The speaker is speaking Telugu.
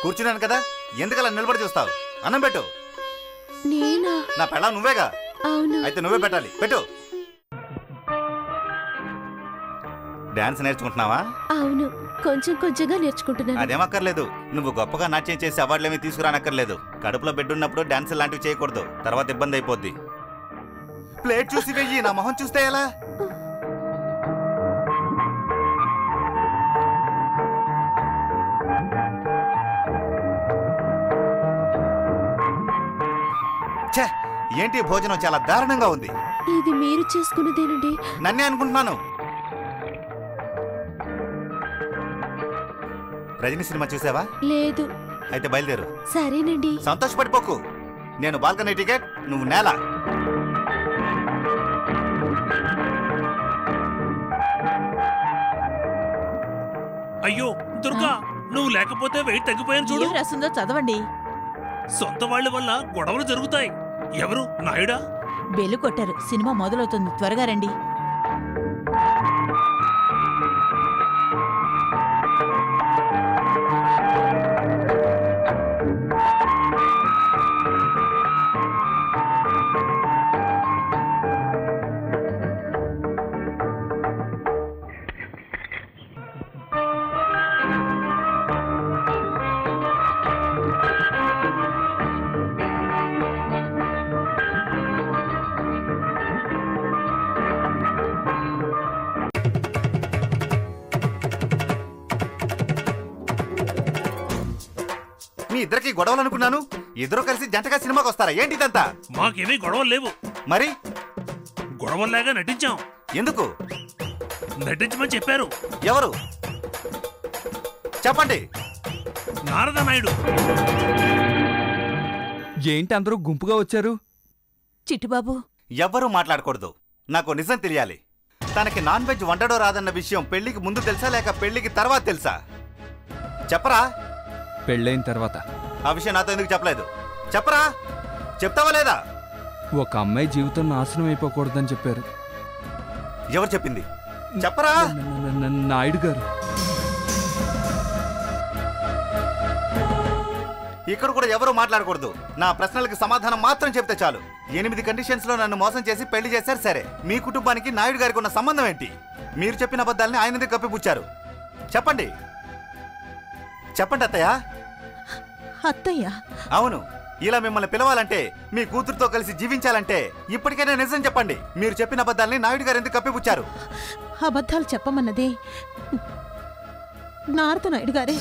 కూర్చున్నాను కదా, ఎందుకలా నిలబడి చూస్తావు? అన్నం పెట్టు. నేనా? నా పెళ్ళాం నువ్వేగా. అవును. అయితే నువ్వే పెట్టాలి, పెట్టు. డాన్స్ నేర్చుకుంటున్నావా? అవును, కొంచెం కొంచెంగా నేర్చుకుంటున్నాను. అదేమక్కర్లేదు, నువ్వు గొప్పగా నాట్యం చేసి అవార్డులేమీ తీసుకురానక్కర్లేదు. కడుపులో బిడ్డున్నప్పుడు డాన్స్ లాంటివి చేయకూడదు, తర్వాత ఇబ్బంది అయిపోద్ది. ప్లేట్ చూసి వెయ్యి, నా మొహం చూస్తే ఎలా? ఛే, ఏంటి భోజనం చాలా దారుణంగా ఉంది. ఇది మీరు చేసుకున్నదేనండి. నన్నే అనుకుంటున్నాను. రజనీ సినిమా చూసావా? లేదు. అయితే బయలుదేరు. సరేనండి. సంతోషపడిపోకు. నేను బాల్కనీ టికెట్, నువ్వు నేల. అయ్యో దుర్గా, నువ్వు లేకపోతే వెయిట్ తగ్గిపోయాను చూడు. రాసిందో చదవండి. సొంత వాళ్ళ వల్ల గొడవలు జరుగుతాయి. ఎవరు? నాయుడా? బెల్లు కొట్టారు, సినిమా మొదలవుతుంది, త్వరగా రండి. మీ ఇద్దరికి గొడవలు అనుకున్నాను. ఇద్దరు కలిసి జంటగా సినిమాకి వస్తారా ఏంటిదంతా? మాకేమీ గొడవలు లేవు. మరి గొడవల్లాగా నటించాం. ఎందుకు నటించమని చెప్పారు. ఎవరు చెప్పండి? నారద నాయుడు. ఏంటి అందరూ గుంపుగా వచ్చారు? చిట్టుబాబు, ఎవ్వరూ మాట్లాడకూడదు. నాకు నిజం తెలియాలి. తనకి నాన్ వెజ్ వండడో రాదన్న విషయం పెళ్లికి ముందు తెలుసా లేక పెళ్లికి తర్వాత తెలుసా? చెప్పరా? పెళ్ళైన తర్వాత. ఆ విషయం నాతో ఎందుకు చెప్పలేదు? చెప్పరా? చెప్తావా లేదా? ఒక అమ్మాయి జీవితం నాశనం అయిపోకూడదని చెప్పారు. ఎవరు చెప్పింది? చెప్పరా? నాయుడు గారు. ఇక్కడ కూడా ఎవరు మాట్లాడకూడదు. నా ప్రశ్నలకు సమాధానం మాత్రం చెప్తే చాలు. 8 కండిషన్స్ లో నన్ను మోసం చేసి పెళ్లి చేశారు. సరే, మీ కుటుంబానికి నాయుడు గారికి ఉన్న సంబంధం ఏంటి? మీరు చెప్పిన అబద్ధాలని ఆయన ఎందుకు కప్పిపుచ్చారు? చెప్పండి. చెప్పండి అత్తయ్య. అత్తయ్య? అవును, ఇలా మిమ్మల్ని పిలవాలంటే, మీ కూతురుతో కలిసి జీవించాలంటే ఇప్పటికైనా నిజం చెప్పండి. మీరు చెప్పిన అబద్ధాలని నాయుడు గారు ఎందుకు కప్పిపుచ్చారు? అబద్ధాలు చెప్పమన్నదే నారద నాయుడు గారే.